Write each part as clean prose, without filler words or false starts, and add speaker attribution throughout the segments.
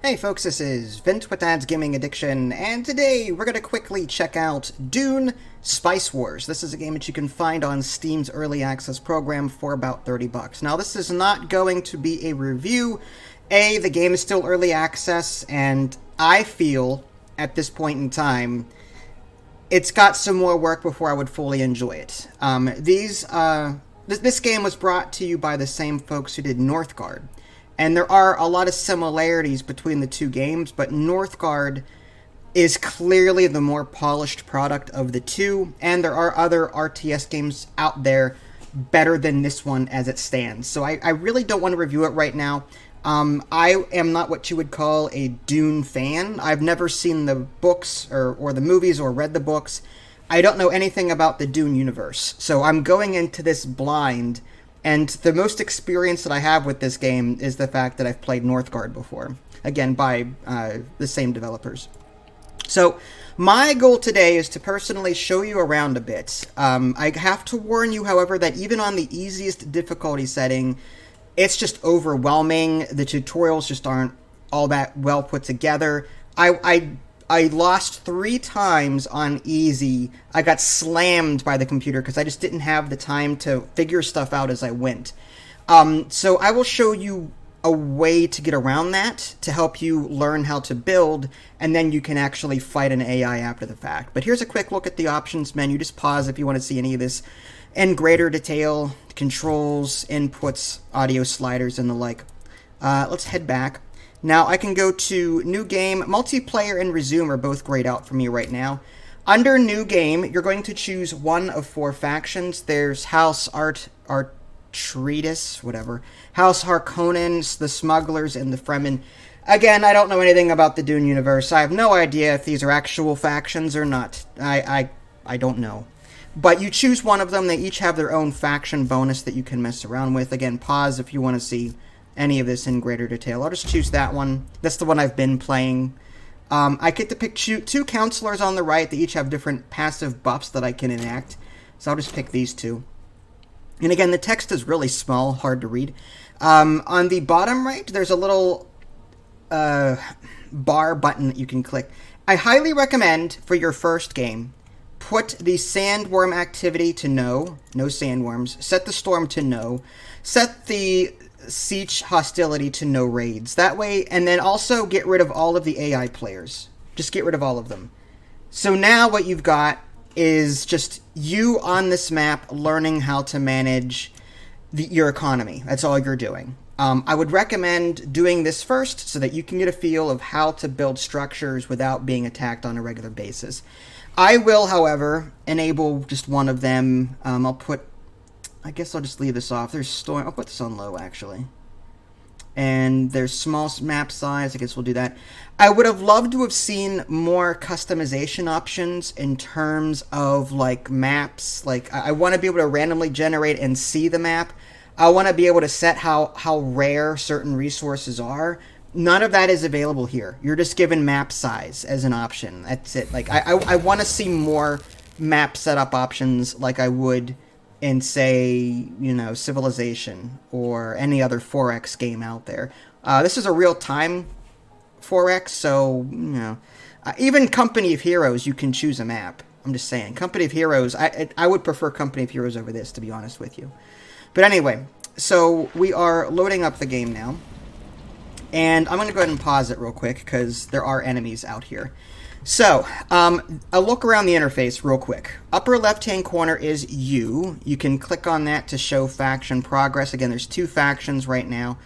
Speaker 1: Hey folks, this is Vint with Dad's Gaming Addiction, and today we're going to quickly check out Dune Spice Wars. This is a game that you can find on Steam's Early Access program for about $30. Now, this is not going to be a review. The game is still Early Access, and I feel, at this point in time, it's got some more work before I would fully enjoy it. This game was brought to you by the same folks who did Northgard. And there are a lot of similarities between the two games, but Northgard is clearly the more polished product of the two, and there are other RTS games out there better than this one as it stands. So I really don't want to review it right now. I am not what you would call a Dune fan. I've never seen the books or the movies or read the books. I don't know anything about the Dune universe, so I'm going into this blind. And the most experience that I have with this game is the fact that I've played Northgard before. Again, by the same developers. So, my goal today is to personally show you around a bit. I have to warn you, however, that even on the easiest difficulty setting, it's just overwhelming. The tutorials just aren't all that well put together. I lost 3 times on easy. I got slammed by the computer because I just didn't have the time to figure stuff out as I went. So I will show you a way to get around that to help you learn how to build, and then you can actually fight an AI after the fact. But here's a quick look at the options menu. Just pause if you want to see any of this in greater detail. Controls, inputs, audio sliders, and the like. Let's head back. Now, I can go to New Game. Multiplayer and Resume are both grayed out for me right now. Under New Game, you're going to choose one of 4 factions. There's House Artreidis, whatever. House Harkonnen, the Smugglers, and the Fremen. Again, I don't know anything about the Dune universe. I have no idea if these are actual factions or not. I don't know. But you choose one of them. They each have their own faction bonus that you can mess around with. Again, pause if you want to see any of this in greater detail. I'll just choose that one. That's the one I've been playing. I get to pick 2 counselors on the right. They each have different passive buffs that I can enact. So I'll just pick these 2. And again, the text is really small, hard to read. On the bottom right, there's a little bar button that you can click. I highly recommend for your first game, put the sandworm activity to no sandworms. Set the storm to no. Set the siege hostility to no raids. That way, and then also get rid of all of the AI players. Just get rid of all of them. So now what you've got is just you on this map learning how to manage your economy. That's all you're doing. I would recommend doing this first so that you can get a feel of how to build structures without being attacked on a regular basis. I will, however, enable just one of them. I guess I'll just leave this off. There's storm. I'll put this on low, actually. And there's small map size. I guess we'll do that. I would have loved to have seen more customization options in terms of, like, maps. Like, I want to be able to randomly generate and see the map. I want to be able to set how rare certain resources are. None of that is available here. You're just given map size as an option. That's it. Like, I want to see more map setup options like I would in, say, Civilization or any other 4X game out there. This is a real-time 4X, so, even Company of Heroes, you can choose a map. I'm just saying. Company of Heroes, I would prefer Company of Heroes over this, to be honest with you. But anyway, so we are loading up the game now. And I'm going to go ahead and pause it real quick, because there are enemies out here. So, a look around the interface real quick. Upper left-hand corner is U. You can click on that to show faction progress. Again, there's 2 factions right now.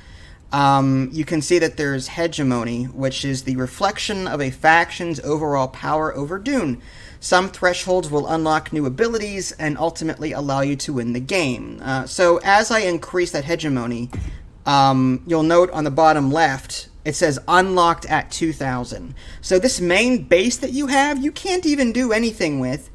Speaker 1: You can see that there's Hegemony, which is the reflection of a faction's overall power over Dune. Some thresholds will unlock new abilities and ultimately allow you to win the game. So, as I increase that Hegemony, you'll note on the bottom left, it says unlocked at 2,000. So this main base that you have, you can't even do anything with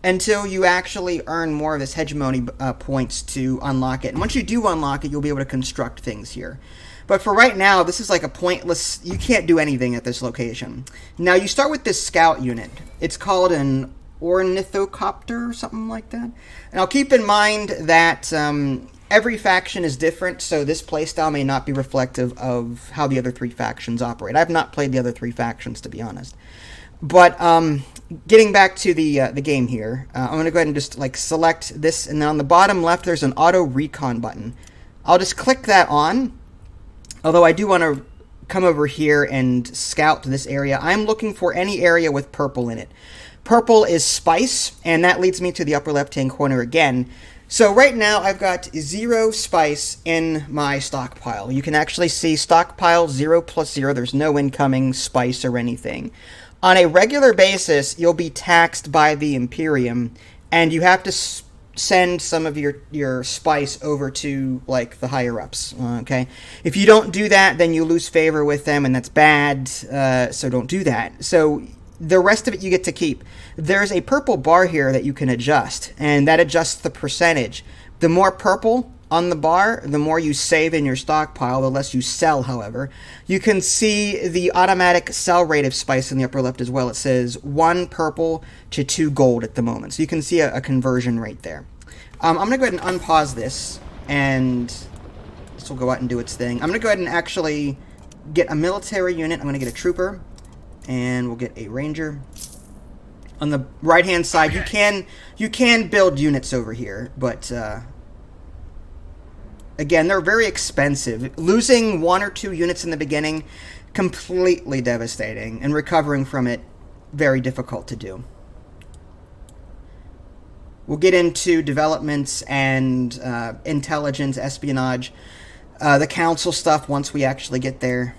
Speaker 1: until you actually earn more of this hegemony points to unlock it. And once you do unlock it, you'll be able to construct things here. But for right now, this is like a pointless, you can't do anything at this location. Now you start with this scout unit. It's called an ornithocopter or something like that. And I'll keep in mind that every faction is different, so this playstyle may not be reflective of how the other 3 factions operate. I've not played the other 3 factions, to be honest. But getting back to the game here, I'm going to go ahead and just like select this, and then on the bottom left there's an auto recon button. I'll just click that on, although I do want to come over here and scout this area. I'm looking for any area with purple in it. Purple is spice, and that leads me to the upper left-hand corner again. So right now I've got 0 spice in my stockpile. You can actually see stockpile 0 plus 0. There's no incoming spice or anything. On a regular basis, you'll be taxed by the Imperium, and you have to send some of your spice over to, like, the higher-ups, okay? If you don't do that, then you lose favor with them, and that's bad, so don't do that. So the rest of it you get to keep. There's a purple bar here that you can adjust, and that adjusts the percentage. The more purple on the bar, the more you save in your stockpile, the less you sell, however. You can see the automatic sell rate of spice in the upper left as well. It says 1 purple to 2 gold at the moment. So you can see a conversion rate there. I'm going to go ahead and unpause this, and this will go out and do its thing. I'm going to go ahead and actually get a military unit. I'm going to get a trooper, and we'll get a ranger. On the right-hand side, you can build units over here, but again, they're very expensive. Losing 1 or 2 units in the beginning, completely devastating, and recovering from it, very difficult to do. We'll get into developments and intelligence, espionage, the council stuff once we actually get there.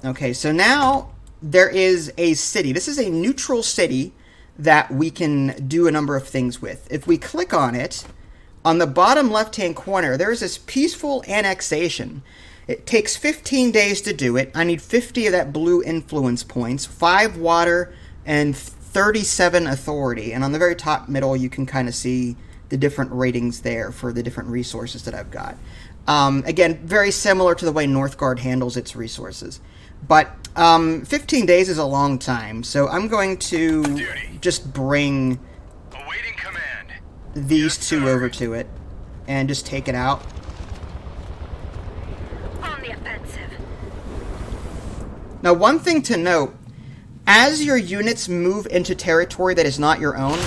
Speaker 1: Okay, so now there is a city. This is a neutral city that we can do a number of things with. If we click on it, on the bottom left-hand corner, there's this peaceful annexation. It takes 15 days to do it. I need 50 of that blue influence points, 5 water, and 37 authority. And on the very top middle, you can kind of see the different ratings there for the different resources that I've got. Again, very similar to the way Northgard handles its resources. But 15 days is a long time, so I'm going to just bring these 2 over to it and just take it out.
Speaker 2: On the offensive.
Speaker 1: Now, one thing to note, as your units move into territory that is not your own,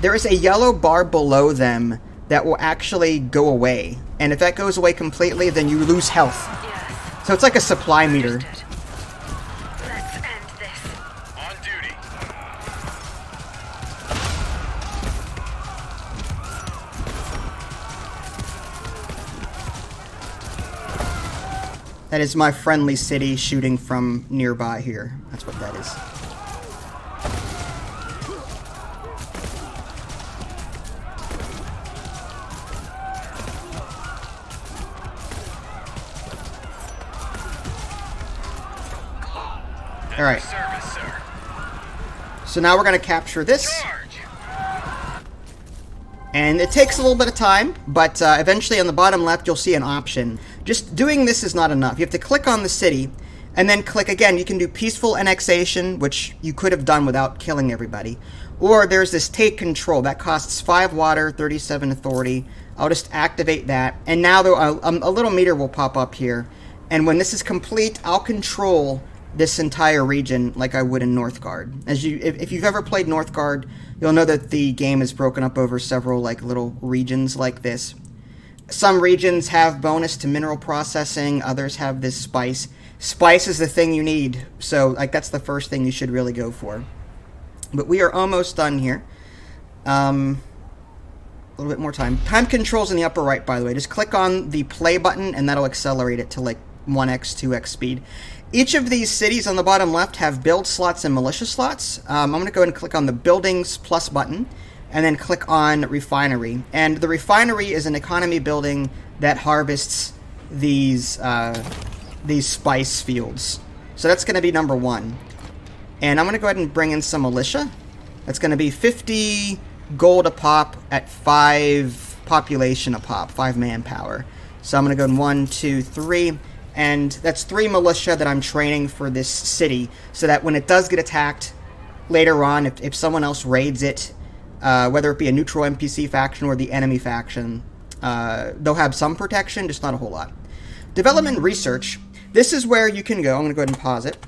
Speaker 1: there is a yellow bar below them that will actually go away. And if that goes away completely, then you lose health.
Speaker 2: Yes.
Speaker 1: So it's like a supply meter.
Speaker 2: Let's end this.
Speaker 3: On duty.
Speaker 1: That is my friendly city shooting from nearby here. That's what that is. All right.
Speaker 3: Service, sir.
Speaker 1: So now we're going to capture this.
Speaker 3: Charge.
Speaker 1: And it takes a little bit of time, but eventually on the bottom left you'll see an option. Just doing this is not enough. You have to click on the city, and then click again. You can do peaceful annexation, which you could have done without killing everybody. Or there's this take control. That costs 5 water, 37 authority. I'll just activate that. And now a little meter will pop up here. And when this is complete, I'll control this entire region like I would in Northgard. If you've ever played Northgard, you'll know that the game is broken up over several like little regions like this. Some regions have bonus to mineral processing, others have this spice. Spice is the thing you need, so like that's the first thing you should really go for. But we are almost done here. A little bit more time. Time controls in the upper right, by the way. Just click on the play button and that'll accelerate it to like 1x, 2x speed. Each of these cities on the bottom left have build slots and militia slots. I'm going to go ahead and click on the buildings plus button and then click on refinery. And the refinery is an economy building that harvests these spice fields. So that's going to be number 1. And I'm going to go ahead and bring in some militia. That's going to be 50 gold a pop at 5 population a pop, 5 manpower. So I'm going to go in 1, 2, 3. And that's 3 militia that I'm training for this city, so that when it does get attacked later on, if someone else raids it, whether it be a neutral NPC faction or the enemy faction, They'll have some protection, just not a whole lot. Development research. This is where you can go. I'm going to go ahead and pause it.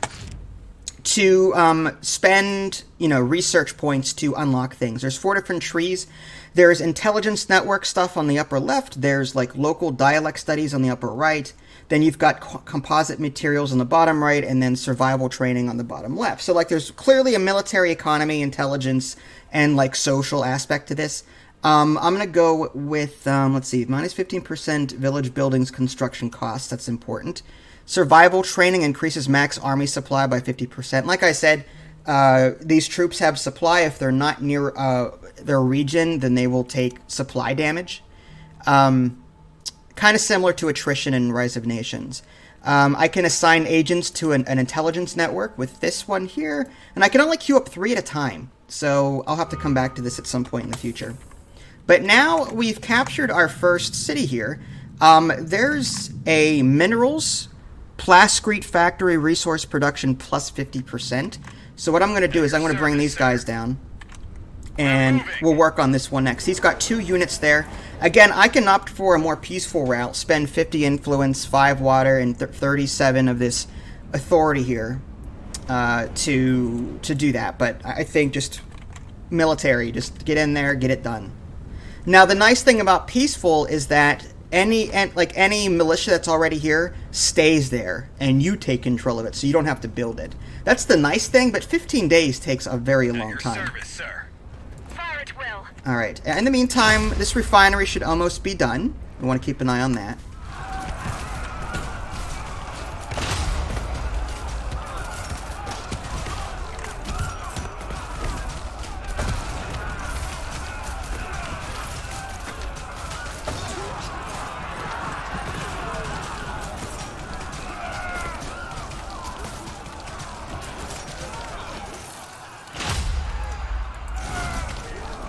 Speaker 1: To spend, research points to unlock things. There's 4 different trees. There's intelligence network stuff on the upper left. There's like local dialect studies on the upper right. Then you've got composite materials on the bottom right, and then survival training on the bottom left. So like there's clearly a military economy, intelligence, and like social aspect to this. I'm going to go with, let's see, minus 15% village buildings construction costs. That's important. Survival training increases max army supply by 50%. Like I said, these troops have supply. If they're not near their region, then they will take supply damage. Kind of similar to attrition in Rise of Nations. I can assign agents to an intelligence network with this one here, and I can only queue up 3 at a time. So I'll have to come back to this at some point in the future. But now we've captured our first city here. There's a minerals plascrete factory resource production plus 50%. So what I'm going to do is I'm going to bring these guys down, and we'll work on this one next. He's got 2 units there. Again, I can opt for a more peaceful route, spend 50 influence, 5 water, and 37 of this authority here to do that. But I think just military, just get in there, get it done. Now, the nice thing about peaceful is that any militia that's already here stays there, and you take control of it, so you don't have to build it. That's the nice thing, but 15 days takes a very long time.
Speaker 2: Service, sir. Fire at will.
Speaker 1: All right. In the meantime, this refinery should almost be done. We want to keep an eye on that.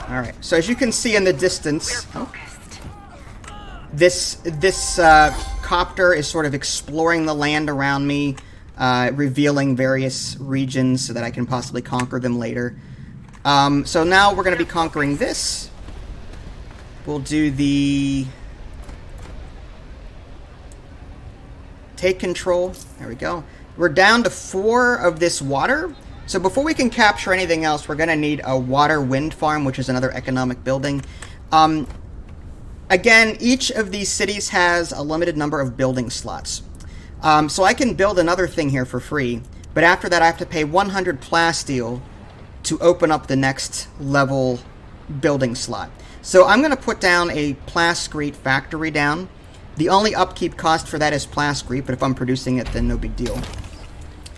Speaker 1: Alright, so as you can see in the distance, this copter is sort of exploring the land around me, revealing various regions so that I can possibly conquer them later. So now we're going to be conquering this. We'll do the take control. There we go. We're down to 4 of this water. So before we can capture anything else, we're going to need a water wind farm, which is another economic building. Again, each of these cities has a limited number of building slots. So I can build another thing here for free, but after that I have to pay 100 plasteel to open up the next level building slot. So I'm going to put down a plascrete factory down. The only upkeep cost for that is plascrete, but if I'm producing it, then no big deal.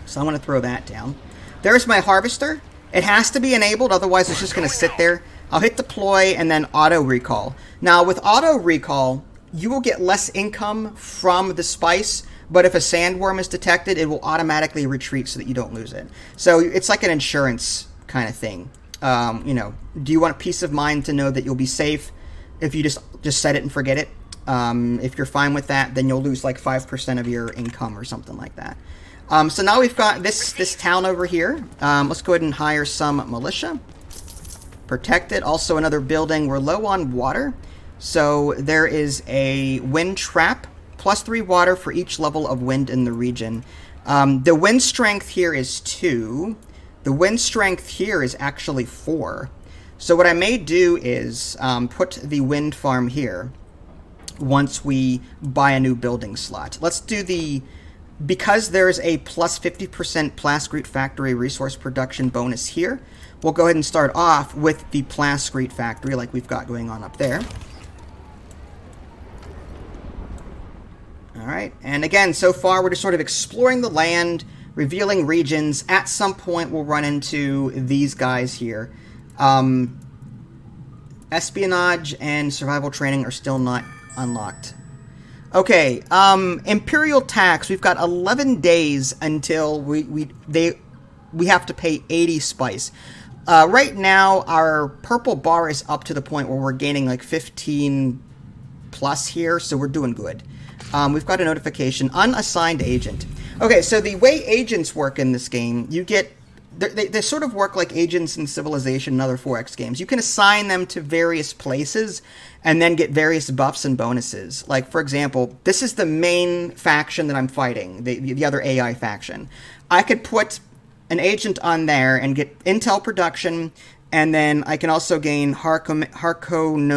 Speaker 1: So I'm going to throw that down. There's my harvester. It has to be enabled, otherwise it's just going to sit there. I'll hit deploy and then auto recall. Now with auto recall, you will get less income from the spice, but if a sandworm is detected, it will automatically retreat so that you don't lose it. So it's like an insurance kind of thing. Do you want peace of mind to know that you'll be safe if you just set it and forget it? If you're fine with that, then you'll lose like 5% of your income or something like that. So now we've got this town over here. Let's go ahead and hire some militia. Protect it. Also another building. We're low on water. So there is a wind trap. Plus 3 water for each level of wind in the region. The wind strength here is 2. The wind strength here is actually 4. So what I may do is put the wind farm here once we buy a new building slot. Let's do the... Because there's a plus 50% plascrete factory resource production bonus here, we'll go ahead and start off with the plascrete factory like we've got going on up there. Alright, and again, so far we're just sort of exploring the land, revealing regions. At some point we'll run into these guys here. Espionage and survival training are still not unlocked. Okay, Imperial tax. We've got 11 days until we have to pay 80 spice. Right now, our purple bar is up to the point where we're gaining like 15 plus here, so we're doing good. We've got a notification, unassigned agent. Okay, so the way agents work in this game, you get they sort of work like agents in Civilization and other 4X games. You can assign them to various places and then get various buffs and bonuses. Like, for example, this is the main faction that I'm fighting, the other AI faction. I could put an agent on there and get Intel Production, and then I can also gain Harkonnen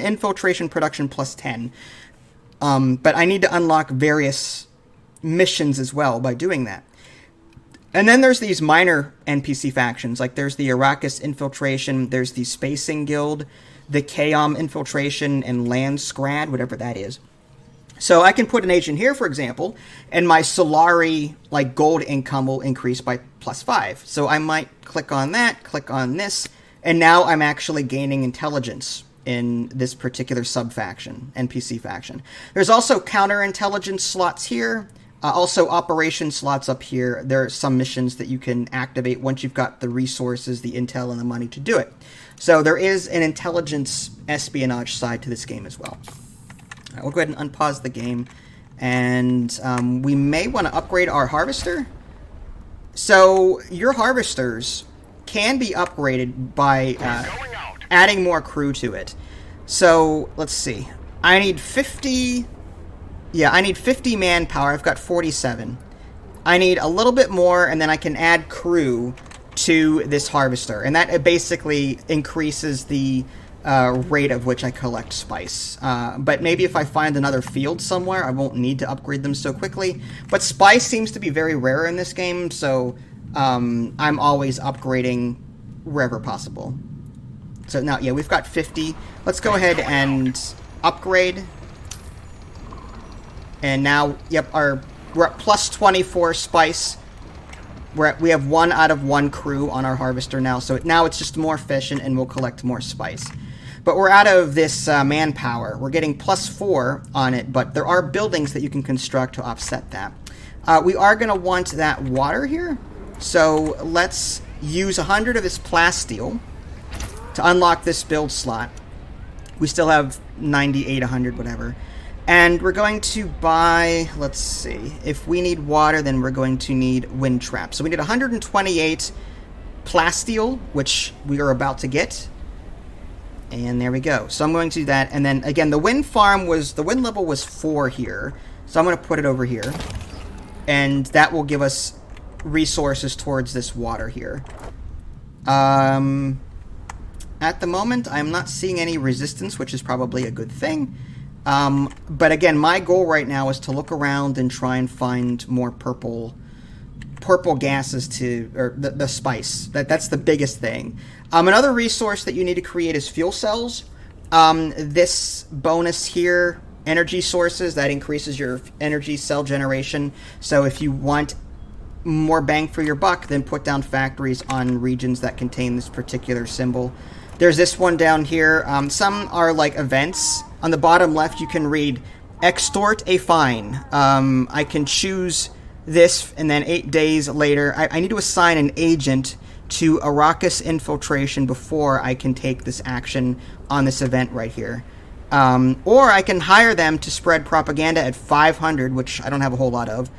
Speaker 1: Infiltration Production plus 10. But I need to unlock various missions as well by doing that. And then there's these minor NPC factions, like there's the Arrakis Infiltration, there's the Spacing Guild, the Chaos Infiltration, and Land Scrad, whatever that is. So I can put an agent here, for example, and my Solari gold income will increase by plus 5. So I might click on that, click on this, and now I'm actually gaining intelligence in this particular sub-faction, NPC faction. There's also counterintelligence slots here. Also, operation slots up here. There are some missions that you can activate once you've got the resources, the intel, and the money to do it. So there is an intelligence espionage side to this game as well. All right, we'll go ahead and unpause the game. And we may want to upgrade our harvester. So your harvesters can be upgraded by adding more crew to it. So let's see. I need 50... Yeah, I need 50 manpower. I've got 47. I need a little bit more, and then I can add crew to this harvester. And that basically increases the rate of which I collect spice. But maybe if I find another field somewhere, I won't need to upgrade them so quickly. But spice seems to be very rare in this game, so I'm always upgrading wherever possible. So now, yeah, we've got 50. Let's go ahead and upgrade. And now, yep, we're at plus 24 spice. We have 1 out of 1 crew on our harvester now, so now it's just more efficient and we'll collect more spice. But we're out of this manpower. We're getting plus 4 on it, but there are buildings that you can construct to offset that. We are going to want that water here, so let's use 100 of this plasteel to unlock this build slot. We still have 98, 100, whatever. And we're going to buy, let's see, if we need water, then we're going to need wind traps. So we need 128 plasteel, which we are about to get. And there we go. So I'm going to do that. And then, again, the wind level was 4 here. So I'm going to put it over here. And that will give us resources towards this water here. At the moment, I'm not seeing any resistance, which is probably a good thing. But again, my goal right now is to look around and try and find more purple gases or the spice. That's the biggest thing. Another resource that you need to create is fuel cells. This bonus here, energy sources, that increases your energy cell generation. So if you want more bang for your buck, then put down factories on regions that contain this particular symbol. There's this one down here. Some are like events. On the bottom left, you can read, extort a fine. I can choose this, and then 8 days later, I need to assign an agent to Arrakis Infiltration before I can take this action on this event right here. Or I can hire them to spread propaganda at 500, which I don't have a whole lot of.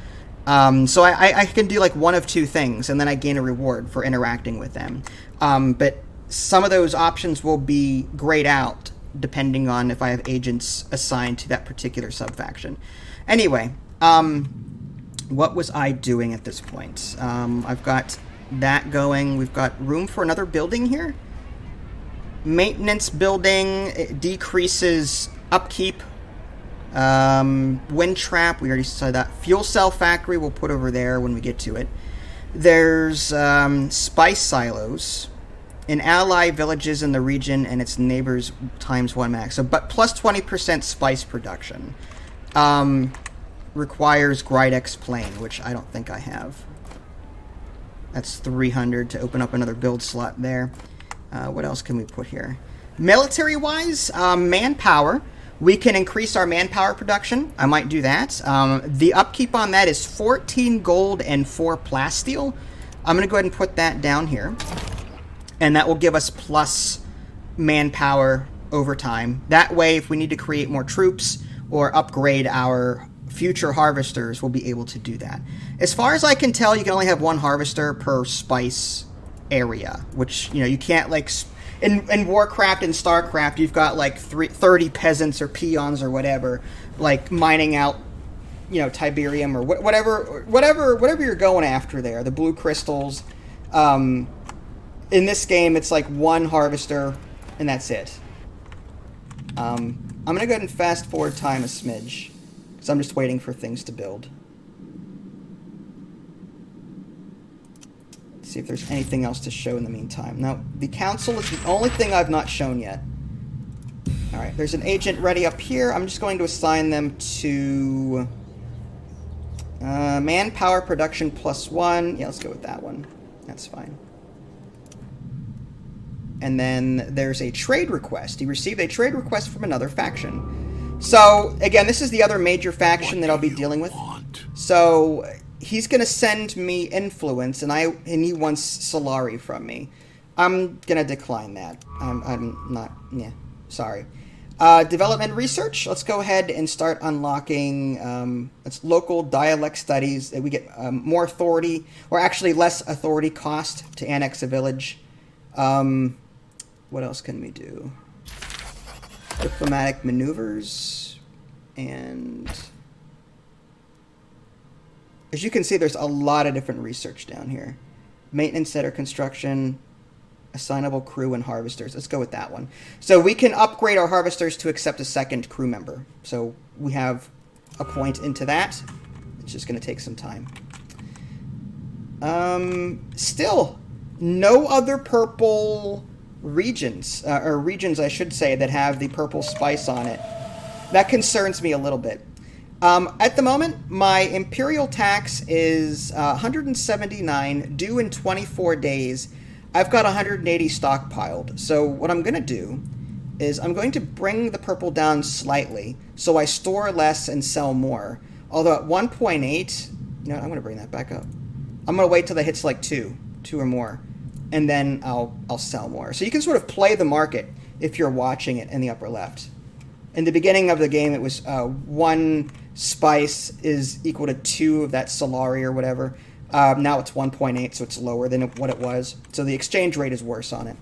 Speaker 1: So I can do like one of 2 things, and then I gain a reward for interacting with them. But some of those options will be grayed out depending on if I have agents assigned to that particular sub-faction. Anyway, what was I doing at this point? I've got that going. We've got room for another building here. Maintenance building, it decreases upkeep. Wind trap, we already saw that. Fuel cell factory, we'll put over there when we get to it. There's spice silos in ally villages in the region and its neighbors times 1 max. So, but plus 20% spice production. Requires Gridex plane, which I don't think I have. That's 300 to open up another build slot there. What else can we put here? Military-wise, manpower. We can increase our manpower production. I might do that. The upkeep on that is 14 gold and 4 plasteel. I'm going to go ahead and put that down here. And that will give us plus manpower over time. That way, if we need to create more troops or upgrade our future harvesters will be able to do that. As far as I can tell, you can only have one harvester per spice area, which, you can't, like, in Warcraft and Starcraft, you've got, like, 30 peasants or peons or whatever, like, mining out, Tiberium or whatever you're going after there, the blue crystals. In this game, it's like one harvester, and that's it. I'm going to go ahead and fast forward time a smidge, because I'm just waiting for things to build. Let's see if there's anything else to show in the meantime. Now, the council is the only thing I've not shown yet. Alright, there's an agent ready up here. I'm just going to assign them to Manpower Production +1. Yeah, let's go with that one. That's fine. And then there's a trade request. He received a trade request from another faction. So, again, this is the other major faction that I'll be dealing with. So, he's going to send me influence, and he wants Solari from me. I'm going to decline that. I'm not... Yeah, sorry. Development research. Let's go ahead and start unlocking local dialect studies. We get more authority, or actually less authority cost to annex a village. What else can we do? Diplomatic maneuvers. And as you can see, there's a lot of different research down here. Maintenance center construction, assignable crew, and harvesters. Let's go with that one. So we can upgrade our harvesters to accept a second crew member. So we have a point into that. It's just going to take some time. Still, no other purple regions, or regions I should say, that have the purple spice on it. That concerns me a little bit. At the moment, my imperial tax is 179, due in 24 days. I've got 180 stockpiled. So what I'm going to do is I'm going to bring the purple down slightly, so I store less and sell more. Although at 1.8, I'm going to bring that back up. I'm going to wait till it hits like 2 or more, and then I'll sell more. So you can sort of play the market if you're watching it in the upper left. In the beginning of the game, it was 1 spice is equal to 2 of that Solari or whatever. Now it's 1.8, so it's lower than what it was. So the exchange rate is worse on it.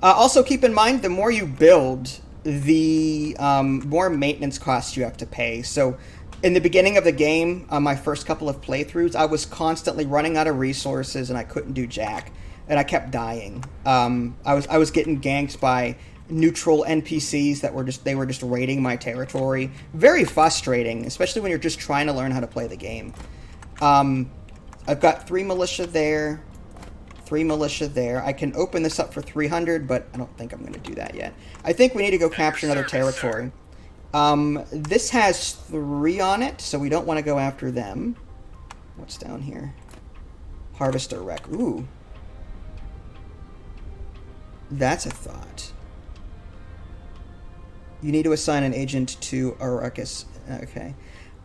Speaker 1: Also, keep in mind, the more you build, the more maintenance costs you have to pay. So in the beginning of the game, my first couple of playthroughs, I was constantly running out of resources, and I couldn't do jack. And I kept dying. I was getting ganked by neutral NPCs that were just raiding my territory. Very frustrating, especially when you're just trying to learn how to play the game. I've got 3 militia there, 3 militia there. I can open this up for 300, but I don't think I'm going to do that yet. I think we need to go capture another territory. This has 3 on it, so we don't want to go after them. What's down here? Harvester wreck. Ooh. That's a thought. You need to assign an agent to Arrakis. Okay.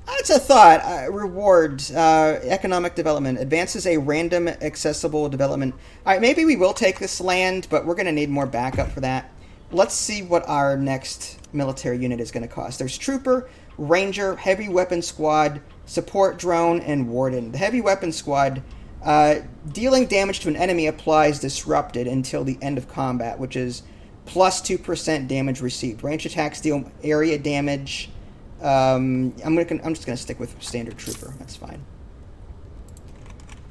Speaker 1: That's a thought. Rewards. Economic development. Advances a random accessible development. Alright, maybe we will take this land, but we're going to need more backup for that. Let's see what our next military unit is going to cost. There's Trooper, Ranger, Heavy Weapon Squad, Support Drone, and Warden. The Heavy Weapon Squad, dealing damage to an enemy applies Disrupted until the end of combat, which is plus 2% damage received. Range attacks deal area damage. I'm just going to stick with Standard Trooper. That's fine.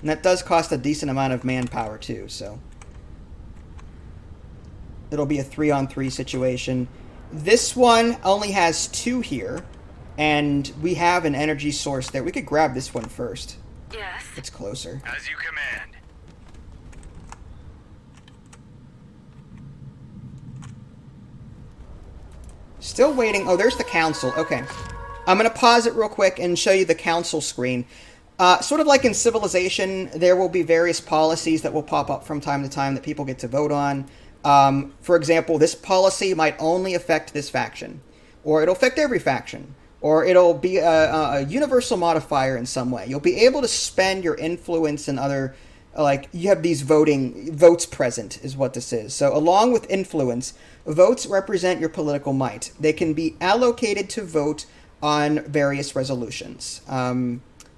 Speaker 1: And that does cost a decent amount of manpower, too, so it'll be a 3-on-3 situation. This one only has 2 here, and we have an energy source there. We could grab this one first.
Speaker 2: Yes.
Speaker 1: It's closer.
Speaker 3: As you command.
Speaker 1: Still waiting. Oh, there's the council. Okay. I'm going to pause it real quick and show you the council screen. Sort of like in Civilization, there will be various policies that will pop up from time to time that people get to vote on. For example, this policy might only affect this faction, or it'll affect every faction, or it'll be a universal modifier in some way. You'll be able to spend your influence and other, like, you have these votes present is what this is. So along with influence, votes represent your political might. They can be allocated to vote on various resolutions.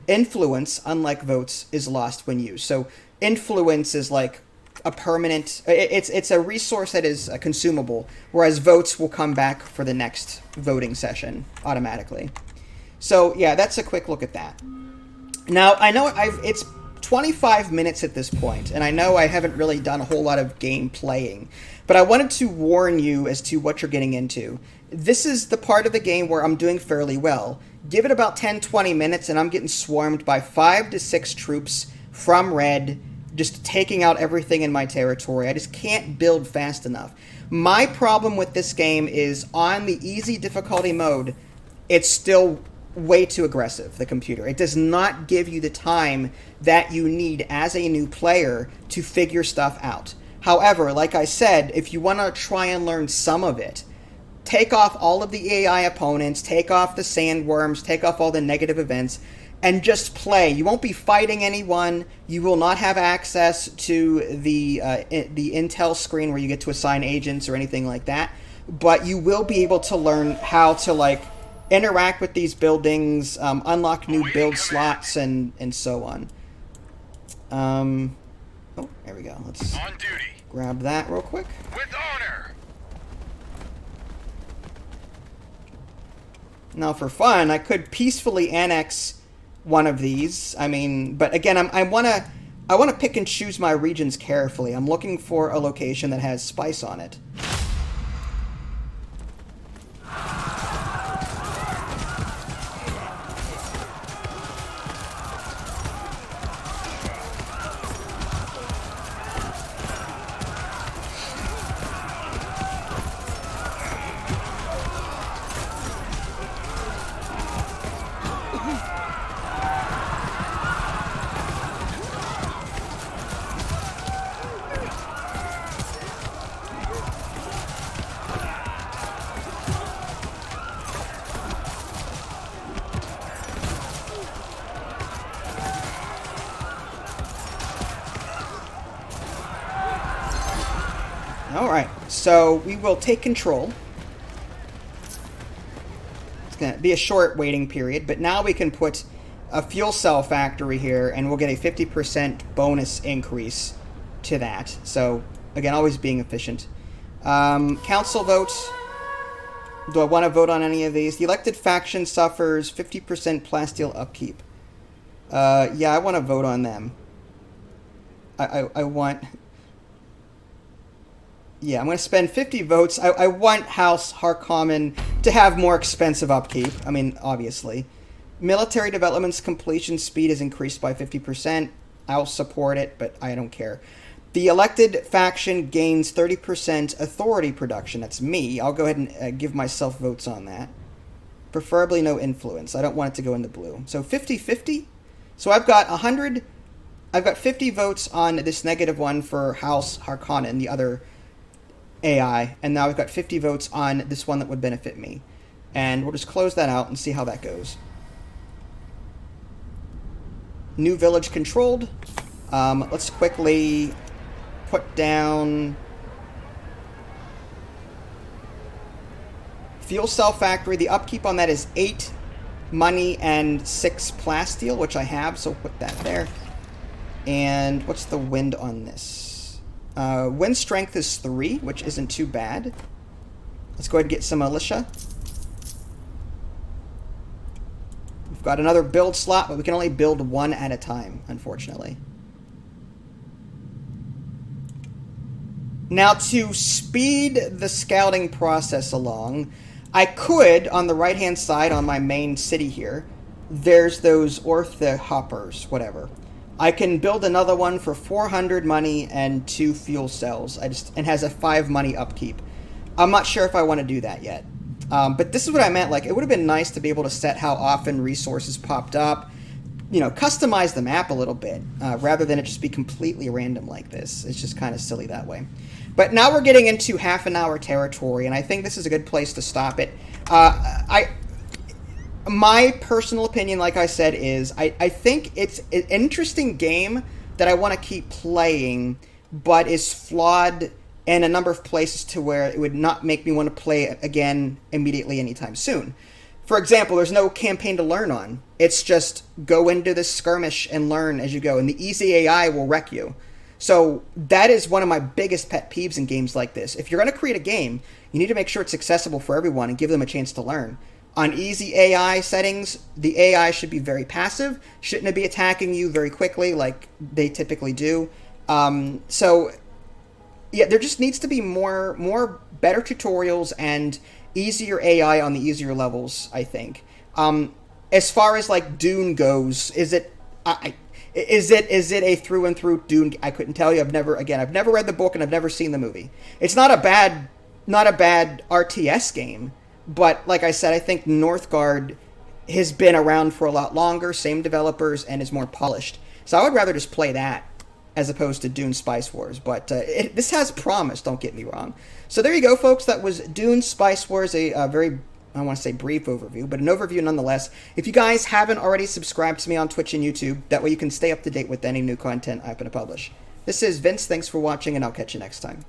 Speaker 1: Influence, unlike votes, is lost when used. So influence is like a permanent, it's a resource that is consumable, whereas votes will come back for the next voting session automatically. So yeah, that's a quick look at that. Now, I know it's 25 minutes at this point, and I know I haven't really done a whole lot of game playing, but I wanted to warn you as to what you're getting into. This is the part of the game where I'm doing fairly well. Give it about 10-20 minutes, and I'm getting swarmed by 5 to 6 troops from red, just taking out everything in my territory. I just can't build fast enough. My problem with this game is on the easy difficulty mode, it's still way too aggressive, the computer. It does not give you the time that you need as a new player to figure stuff out. However, like I said, if you want to try and learn some of it, take off all of the AI opponents, take off the sandworms, take off all the negative events, and just play. You won't be fighting anyone. You will not have access to the intel screen where you get to assign agents or anything like that. But you will be able to learn how to interact with these buildings, unlock new build slots, and so on. Oh, there we go. Let's
Speaker 3: on duty.
Speaker 1: Grab that real quick.
Speaker 3: With honor.
Speaker 1: Now, for fun, I could peacefully annex one of these. I mean, but again, I want to pick and choose my regions carefully. I'm looking for a location that has spice on it. Alright, so we will take control. It's going to be a short waiting period, but now we can put a fuel cell factory here, and we'll get a 50% bonus increase to that. So, again, always being efficient. Council votes. Do I want to vote on any of these? The elected faction suffers 50% plasteel upkeep. Yeah, I want to vote on them. I want... Yeah, I'm going to spend 50 votes. I want House Harkonnen to have more expensive upkeep. I mean, obviously. Military development's completion speed is increased by 50%. I'll support it, but I don't care. The elected faction gains 30% authority production. That's me. I'll go ahead and give myself votes on that. Preferably no influence. I don't want it to go into blue. So 50-50. So I've got 100... I've got 50 votes on this negative one for House Harkonnen, the other AI, and now I've got 50 votes on this one that would benefit me. And we'll just close that out and see how that goes. New village controlled. Let's quickly put down fuel cell factory. The upkeep on that is 8 money and 6 plasteel, which I have, so put that there. And what's the wind on this? Wind strength is 3, which isn't too bad. Let's go ahead and get some militia. We've got another build slot, but we can only build one at a time, unfortunately. Now, to speed the scouting process along, I could, on the right-hand side on my main city here, there's those ortho hoppers, whatever. I can build another one for 400 money and 2 fuel cells. And has a 5 money upkeep. I'm not sure if I want to do that yet. But this is what I meant. Like, it would have been nice to be able to set how often resources popped up. You know, customize the map a little bit, rather than it just be completely random like this. It's just kind of silly that way. But now we're getting into half-an-hour territory, and I think this is a good place to stop it. My personal opinion, like I said, is I think it's an interesting game that I want to keep playing, but is flawed in a number of places to where it would not make me want to play it again immediately anytime soon. For example, there's no campaign to learn on. It's just go into this skirmish and learn as you go, and the easy AI will wreck you. So that is one of my biggest pet peeves in games like this. If you're going to create a game, you need to make sure it's accessible for everyone and give them a chance to learn. On easy AI settings, the AI should be very passive, shouldn't be attacking you very quickly like they typically do. So yeah, there just needs to be more better tutorials and easier AI on the easier levels, I think. As far as like Dune goes, is it a through and through Dune? I couldn't tell you. I've never read the book and I've never seen the movie. It's not a bad RTS game, but like I said, I think Northgard has been around for a lot longer, same developers, and is more polished. So I would rather just play that as opposed to Dune Spice Wars. But this has promise, don't get me wrong. So there you go, folks. That was Dune Spice Wars, a very, I don't want to say brief overview, but an overview nonetheless. If you guys haven't already subscribed to me on Twitch and YouTube, that way you can stay up to date with any new content I happen to publish. This is Vince. Thanks for watching, and I'll catch you next time.